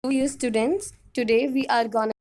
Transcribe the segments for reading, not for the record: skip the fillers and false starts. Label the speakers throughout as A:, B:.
A: Dear students, today we are gonna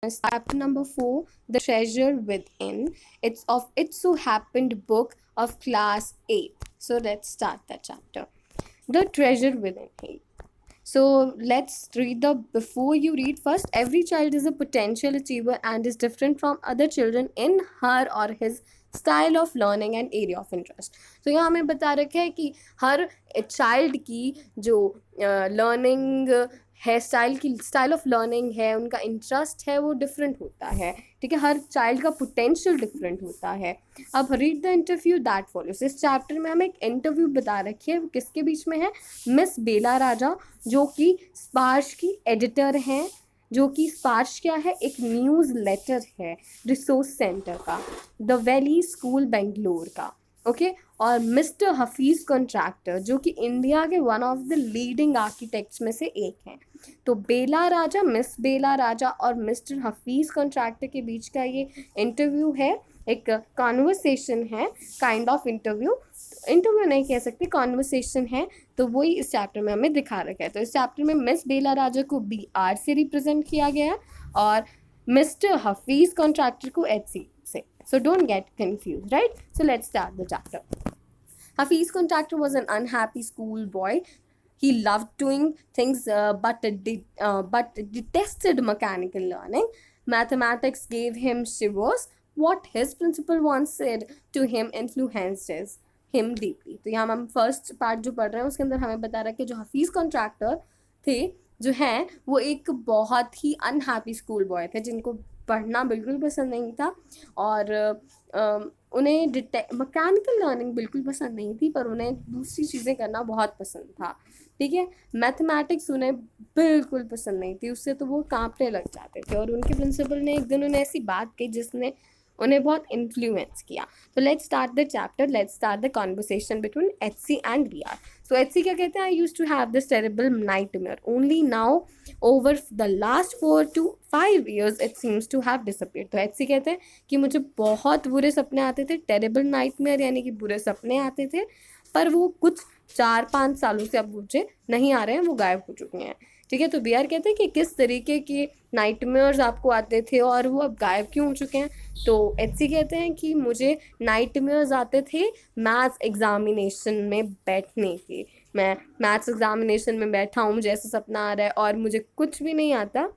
A: start chapter number 4, The Treasure Within. It's So Happened book of class 8. So let's start that chapter. The Treasure Within. So let's read the before you read first. Every child is a potential achiever and is different from other children in her or his style of learning and area of interest. तो यहाँ हमें बता रखा है कि her child की जो learning है, स्टाइल ऑफ लर्निंग है, उनका इंटरेस्ट है, वो डिफरेंट होता है. ठीक है, हर चाइल्ड का पोटेंशियल डिफरेंट होता है. अब read the interview that follows. इस चैप्टर में हमें एक इंटरव्यू बता रखी है. किसके बीच में है? मिस बेला राजा, जो कि स्पार्श की एडिटर हैं, जो कि स्पार्श क्या है? एक न्यूज़ लेटर है रिसोर्स सेंटर का, द वैली स्कूल बेंगलोर का. ओके और मिस्टर हफीज़ कॉन्ट्रैक्टर, जो कि इंडिया के one of the leading architects में से एक हैं. तो बेला राजा, मिस बेला राजा और मिस्टर हफीज़ कॉन्ट्रैक्टर के बीच का ये इंटरव्यू है, एक कॉन्वर्सेशन है, काइंड ऑफ इंटरव्यू नहीं कह सकते, कॉन्वर्सेशन है. तो वही इस चैप्टर में हमें दिखा रखा है. तो इस चैप्टर में मिस बेला राजा को BR से रिप्रेजेंट किया गया है और मिस्टर हफीज़ कॉन्ट्रैक्टर को HC से. So don't get confused, right? So let's start the chapter. Hafiz Contractor was an unhappy schoolboy. He loved doing things but detested mechanical learning. Mathematics gave him shivers. What his principal once said to him influenced him deeply. तो यहाँ हम first part जो पढ़ रहे हैं उसके अंदर हमें बता रहा है कि जो हफीज़ कॉन्ट्रैक्टर थे, जो हैं, वो एक बहुत ही अनहैप्पी स्कूल बॉय थे, जिनको पढ़ना बिल्कुल पसंद नहीं था और उन्हें मैकेनिकल लर्निंग बिल्कुल पसंद नहीं थी, पर उन्हें दूसरी चीज़ें करना बहुत पसंद था. ठीक है, मैथमेटिक्स उन्हें बिल्कुल पसंद नहीं थी, उससे तो वो कांपने लग जाते थे. और उनके प्रिंसिपल ने एक दिन उन्हें ऐसी बात कही जिसने उन्हें बहुत इन्फ्लुएंस किया. तो let's start the chapter. Let's start the conversation between HC and BR. So HC क्या कहते हैं? I use to have this terrible nightmare. Only now over the last 4 to 5 years it seems to have disappeared. तो HC कहते हैं कि मुझे बहुत बुरे सपने आते थे. टेरेबल नाइटमेयर यानी कि बुरे सपने आते थे, पर वो कुछ 4-5 सालों से अब मुझे नहीं आ रहे हैं, वो गायब हो चुके हैं. ठीक है, तो BR कहते हैं कि किस तरीके के नाइटमेयर्स आपको आते थे और वो अब गायब क्यों हो चुके हैं. तो HC कहते हैं कि मुझे नाइटमेयर्स आते थे मैथ्स एग्जामिनेशन में बैठने के. मैं मैथ्स एग्जामिनेशन में बैठा हूँ, मुझे ऐसा सपना आ रहा है और मुझे कुछ भी नहीं आता.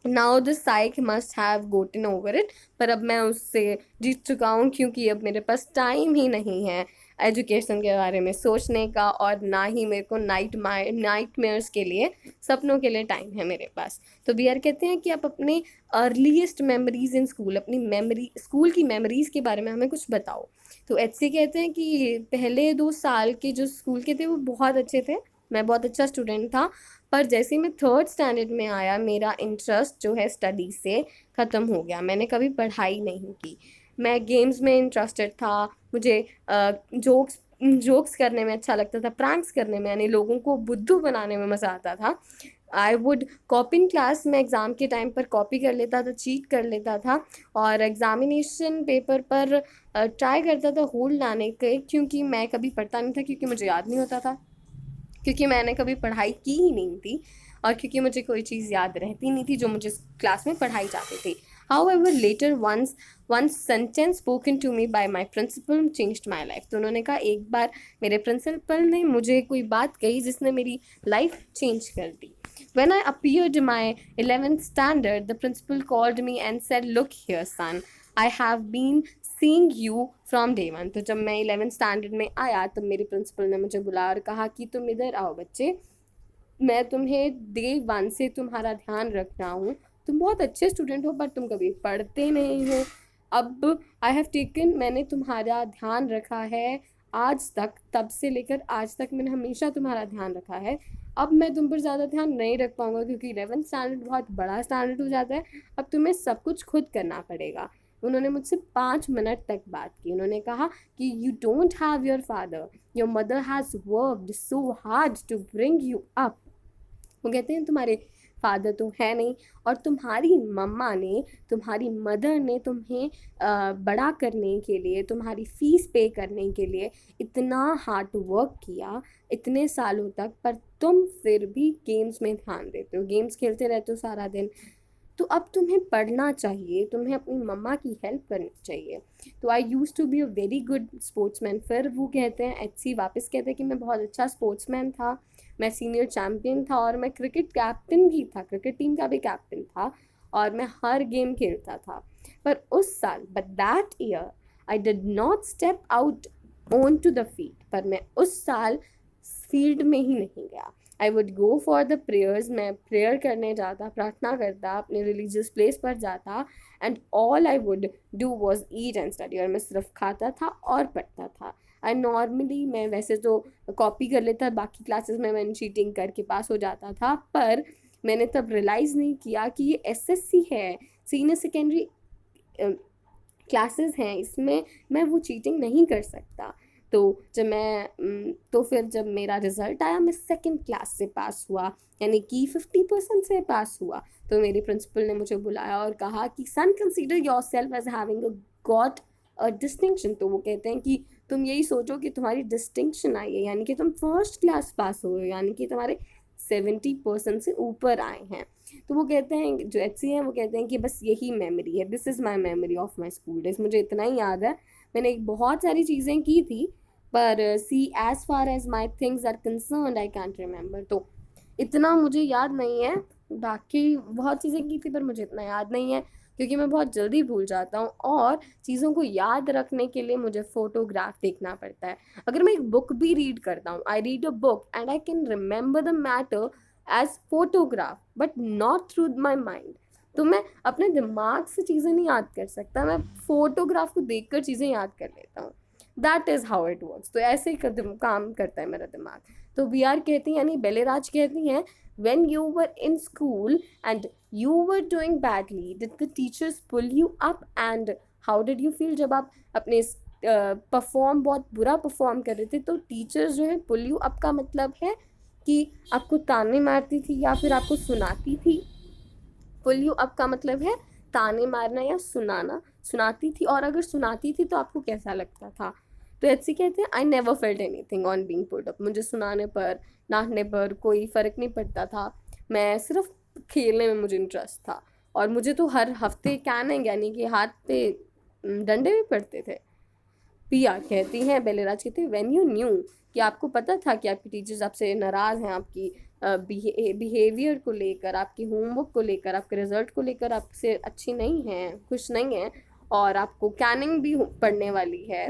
A: Now the psych must have Gotan over it. पर अब मैं उससे जीत चुका हूँ, क्योंकि अब मेरे पास टाइम ही नहीं है एजुकेशन के बारे में सोचने का, और ना ही मेरे को नाइटमेयर्स के लिए, सपनों के लिए टाइम है मेरे पास. तो BR कहते हैं कि आप अपने अर्लीस्ट मेमोरीज इन स्कूल, अपनी स्कूल की मेमोरीज़ के बारे में हमें कुछ बताओ. तो HC कहते हैं कि पहले 2 साल के जो स्कूल के थे वो बहुत अच्छे थे, मैं बहुत अच्छा स्टूडेंट था. पर जैसे मैं 3rd स्टैंडर्ड में आया, मेरा इंटरेस्ट जो है स्टडी से ख़त्म हो गया. मैंने कभी पढ़ाई नहीं की. मैं गेम्स में इंटरेस्टेड था. मुझे जोक्स करने में अच्छा लगता था, प्रैंक्स करने में, यानी लोगों को बुद्धू बनाने में मज़ा आता था. I would copy in class. मैं एग्ज़ाम के टाइम पर कॉपी कर लेता था, चीट कर लेता था और एग्ज़ामिनेशन पेपर पर ट्राई करता था होल्ड लाने के, क्योंकि मैं कभी पढ़ता नहीं था, क्योंकि मुझे याद नहीं होता था, क्योंकि मैंने कभी पढ़ाई की ही नहीं थी और क्योंकि मुझे कोई चीज़ याद रहती नहीं थी जो मुझे क्लास में पढ़ाई जाती थी. However, later one sentence spoken to me by my principal changed my life. तो उन्होंने कहा, एक बार मेरे प्रिंसिपल ने मुझे कोई बात कही जिसने मेरी लाइफ चेंज कर दी. When I appeared in my 11th standard, the principal called me and said, "Look here, son, I have been seeing you from day one." तो जब मैं 11th स्टैंडर्ड में आया तब मेरे प्रिंसिपल ने मुझे बुलाया और कहा कि तुम इधर आओ बच्चे, मैं तुम्हें डे 1 से तुम्हारा ध्यान रख रहा हूँ. तुम बहुत अच्छे स्टूडेंट हो, पर तुम कभी पढ़ते नहीं हो. अब मैंने तुम्हारा ध्यान रखा है आज तक, तब से लेकर आज तक मैंने हमेशा तुम्हारा ध्यान रखा है. अब मैं तुम पर ज़्यादा ध्यान नहीं रख पाऊँगा, क्योंकि 11th स्टैंडर्ड बहुत बड़ा स्टैंडर्ड हो जाता है. अब तुम्हें सब कुछ खुद करना पड़ेगा. उन्होंने मुझसे 5 मिनट तक बात की. उन्होंने कहा कि you don't have your father, your mother has worked so hard to bring you up. वो कहते हैं तुम्हारे फादर तो है नहीं, और तुम्हारी मम्मा ने, तुम्हारी मदर ने तुम्हें बड़ा करने के लिए, तुम्हारी फ़ीस पे करने के लिए इतना हार्ड वर्क किया इतने सालों तक, पर तुम फिर भी गेम्स में ध्यान देते हो, गेम्स खेलते रहते हो सारा दिन। तो अब तुम्हें पढ़ना चाहिए, तुम्हें अपनी मम्मा की हेल्प करनी चाहिए। तो I use to be a very good sportsman. फिर वो कहते हैं, एचसी वापस कहते हैं कि मैं बहुत अच्छा स्पोर्ट्समैन था, मैं सीनियर चैम्पियन था, और मैं क्रिकेट कैप्टन भी था, क्रिकेट टीम का भी कैप्टन था, और मैं हर गेम खेलता था। पर उस साल, but that year I did not step out on to the field, पर मैं उस साल फील्ड में ही नहीं गया। I would go for the prayers, मैं प्रेयर करने जाता, प्रार्थना करता, अपने रिलीजियस प्लेस पर जाता, and all I would do was eat and study, और मैं सिर्फ खाता था और पढ़ता था। एंड नॉर्मली मैं वैसे तो कॉपी कर लेता, बाकी क्लासेस में मैं चीटिंग करके पास हो जाता था, पर मैंने तब रियलाइज़ नहीं किया कि ये एसएससी है, सीनियर सेकेंडरी क्लासेस हैं, इसमें मैं वो चीटिंग नहीं कर सकता। तो तो फिर जब मेरा रिज़ल्ट आया, मैं सेकंड क्लास से पास हुआ, यानी कि 50% से पास हुआ। तो मेरे प्रिंसिपल ने मुझे बुलाया और कहा कि son consider yourself as having got a distinction. तो वो कहते हैं कि तुम यही सोचो कि तुम्हारी डिस्टिंक्शन आई है, यानी कि तुम फर्स्ट क्लास पास हो, यानी कि तुम्हारे 70% से ऊपर आए हैं। तो वो कहते हैं, जो एचसी हैं, वो कहते हैं कि बस यही मेमोरी है, this is my memory of my school days. मुझे इतना ही याद है, मैंने बहुत सारी चीज़ें की थी, पर see as far as my things are concern I can't remember. तो इतना मुझे याद नहीं है, बाकी बहुत चीज़ें की थी पर मुझे इतना याद नहीं है, क्योंकि मैं बहुत जल्दी भूल जाता हूँ, और चीज़ों को याद रखने के लिए मुझे फ़ोटोग्राफ देखना पड़ता है। अगर मैं एक बुक भी रीड करता हूँ, I read a book and I can remember the matter as photograph, but not through my mind. तो मैं अपने दिमाग से चीज़ें नहीं याद कर सकता, मैं फ़ोटोग्राफ को देख कर चीज़ें याद कर लेता हूँ। That is how it works. तो ऐसे ही काम करता है मेरा दिमाग। तो वी आर कहती हैं, यानी बेलेराज कहती हैं, when you were in school and you were doing badly, did the teachers pull you up, and how did you feel जब आप अपने परफॉर्म बहुत बुरा परफॉर्म कर रहे थे, तो टीचर्स जो है पुल यू अप का मतलब है कि आपको ताने मारती थी या फिर आपको सुनाती थी। पुल यू अप का मतलब है ताने मारना या सुनाना, सुनाती थी, और अगर सुनाती थी तो आपको कैसा लगता था। तो एचसी कहते हैं, I never felt anything on being pulled up. मुझे सुनाने पर, डांटने पर कोई फ़र्क नहीं पड़ता था, मैं सिर्फ खेलने में मुझे इंटरेस्ट था। और मुझे तो हर हफ्ते कैनिंग, यानी कि हाथ पे डंडे भी पड़ते थे। पिया कहती हैं, बेलेराज कहती हैं, व्हेन यू न्यू, कि आपको पता था कि आपकी टीचर्स आपसे नाराज़ हैं, आपकी बिहेवियर को लेकर, आपकी होमवर्क को लेकर, आपके रिजल्ट को लेकर आपसे अच्छी नहीं हैं, खुश नहीं हैं, और आपको कैनिंग भी पड़ने वाली है,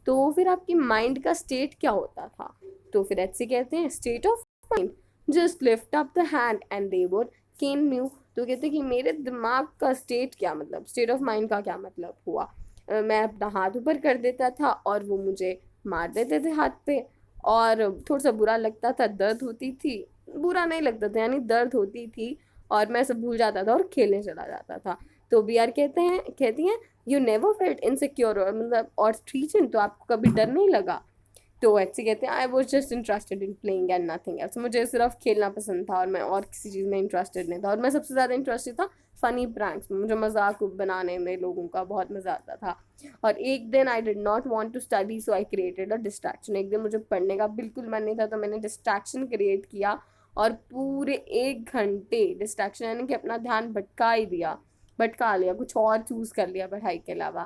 A: तो फिर आपकी माइंड का स्टेट क्या होता था। तो फिर एचसी कहते हैं, state of mind, just lift up the hand and they would can you. तो कहते हैं कि मेरे दिमाग का स्टेट क्या मतलब, स्टेट ऑफ माइंड का क्या मतलब हुआ, मैं अपना हाथ ऊपर कर देता था और वो मुझे मार देते थे हाथ पे, और थोड़ा सा बुरा लगता था, दर्द होती थी, बुरा नहीं लगता था यानी दर्द होती थी, और मैं सब भूल जाता था और खेलने चला जाता था। तो बी आर कहती हैं, यू नेवर फेल्ट इनसिक्योर, और मतलब और थ्रीटन, तो आपको कभी डर नहीं लगा। तो एचसी कहते हैं, I was just interested in playing and nothing else. मुझे सिर्फ खेलना पसंद था और मैं और किसी चीज़ में इंटरेस्टेड नहीं था, और मैं सबसे ज़्यादा इंटरेस्टेड था फ़नी प्रैंक्स में। मुझे मजाक बनाने में लोगों का बहुत मज़ा आता था। और एक दिन I did not want to study, so I created a distraction. एक दिन मुझे पढ़ने का बिल्कुल मन नहीं था, तो मैंने डिस्ट्रैक्शन क्रिएट किया, और पूरे 1 घंटे डिस्ट्रैक्शन, यानी कि अपना ध्यान भटका लिया, कुछ और चूज़ कर लिया पढ़ाई के अलावा।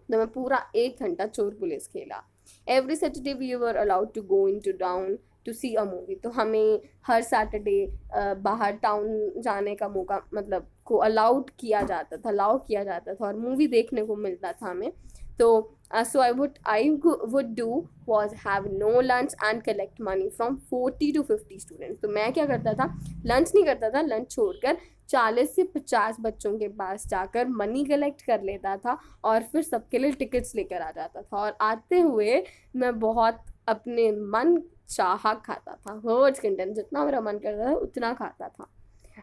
A: तो मैं पूरा 1 घंटा चोर पुलिस खेला। Every Saturday we were allowed to go in to town to see a movie. तो हमें हर सैटरडे बाहर टाउन जाने का मौका, मतलब को अलाउ किया जाता था, और मूवी देखने को मिलता था हमें। तो so I would do was have no lunch and collect money from 40 to 50 students। तो मैं क्या करता था, लंच नहीं करता था, लंच छोड़कर 40 से 50 बच्चों के पास जाकर मनी कलेक्ट कर लेता था, और फिर सबके लिए टिकट्स लेकर आ जाता था, और आते हुए मैं बहुत अपने मन चाहा खाता था, हर्ट्स कंटेंट, जितना मेरा मन करता था उतना खाता था।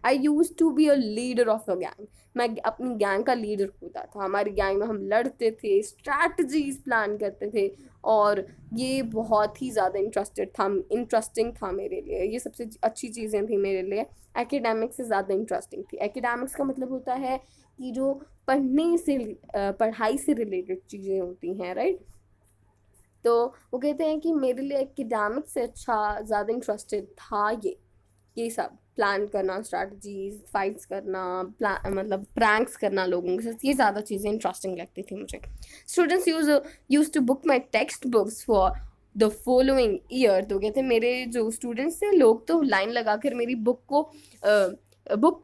A: I use to be a leader of a gang, मैं अपनी गैंग का लीडर होता था। हमारी गैंग में हम लड़ते थे, स्ट्रैटेजीज प्लान करते थे, और ये बहुत ही ज़्यादा इंटरेस्टिंग था मेरे लिए। ये सबसे अच्छी चीज़ें थी मेरे लिए, एकेडमिक्स से ज़्यादा इंटरेस्टिंग थी। एकेडमिक्स का मतलब होता है कि जो पढ़ाई से रिलेटेड चीज़ें होती हैं, राइट। तो वो कहते हैं कि मेरे लिए एकेडमिक्स से अच्छा ज़्यादा इंटरेस्टेड था ये सब प्लान करना, स्ट्रैटेजीज, फाइट्स करना, मतलब प्रैंक्स करना लोगों के साथ, ये ज़्यादा चीज़ें इंटरेस्टिंग लगती थी मुझे। Students use to book my text books for the following year. तो कहते हैं मेरे जो स्टूडेंट्स थे, लोग तो लाइन लगाकर मेरी बुक को बुक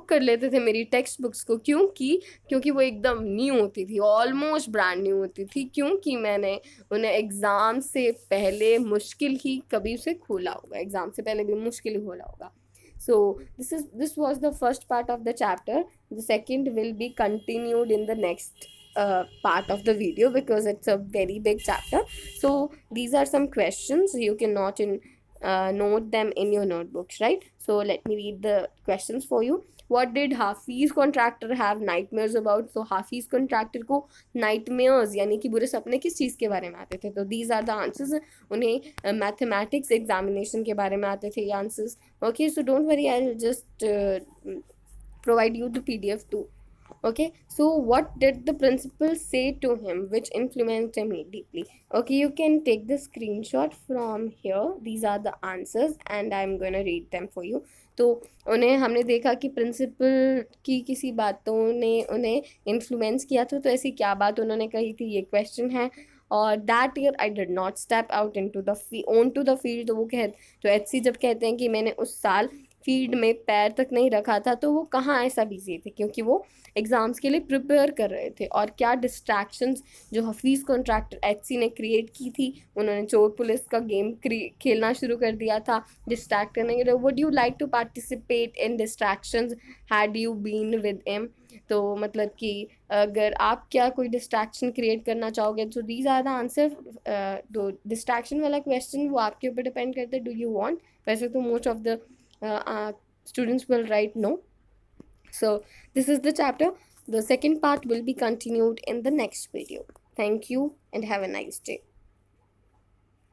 A: कर लेते थे मेरी टेक्स्ट बुक्स को। क्योंकि वो एकदम न्यू होती थी, ऑलमोस्ट ब्रांड न्यू होती थी, क्योंकि मैंने उन्हें एग्ज़ाम से पहले मुश्किल ही कभी उसे खोला होगा, एग्ज़ाम से पहले भी मुश्किल ही खोला होगा। So this was the first part of the chapter. The second will be continued in the next part of the video, because it's a very big chapter. So these are some questions you can note them in your notebooks, right? So let me read the questions for you. What did Hafiz contractor have nightmares about? तो हाफिज contractor को nightmares यानी कि बुरे सपने किस चीज़ के बारे में आते थे? तो दीज आर द आंसर्स। उन्हें मैथमेटिक्स एग्जामिनेशन के बारे में आते थे ये answers. Okay, so don't worry, I'll just provide you the PDF too. Okay, so what did the principal say to him which influenced him deeply? Okay, you can take the screenshot from here. These are the answers and I'm going to read them for you. तो उन्हें हमने देखा कि principal की किसी बातों ने उन्हें इन्फ्लुएंस किया था, तो ऐसी क्या बात उन्होंने कही थी, ये क्वेश्चन है। और that year I did not step out into the field. तो वो तो एचसी जब कहते हैं कि मैंने उस साल फील्ड में पैर तक नहीं रखा था, तो वो कहाँ ऐसा बिजी थे, क्योंकि वो एग्ज़ाम्स के लिए प्रिपेयर कर रहे थे। और क्या डिस्ट्रैक्शंस जो हफीज़ कॉन्ट्रैक्टर एचसी ने क्रिएट की थी, उन्होंने चोर पुलिस का गेम खेलना शुरू कर दिया था डिस्ट्रैक्ट करने के लिए। Would you like to participate in distractions had you been with him? तो मतलब कि अगर आप क्या कोई डिस्ट्रैक्शन क्रिएट करना चाहोगे, तो दीज आर द आंसर। तो डिस्ट्रैक्शन वाला क्वेश्चन वो आपके ऊपर डिपेंड करता है, डू यू वांट। वैसे तो most of the students will write no. So this is the chapter. The second part will be continued in the next video. Thank you and have a nice day.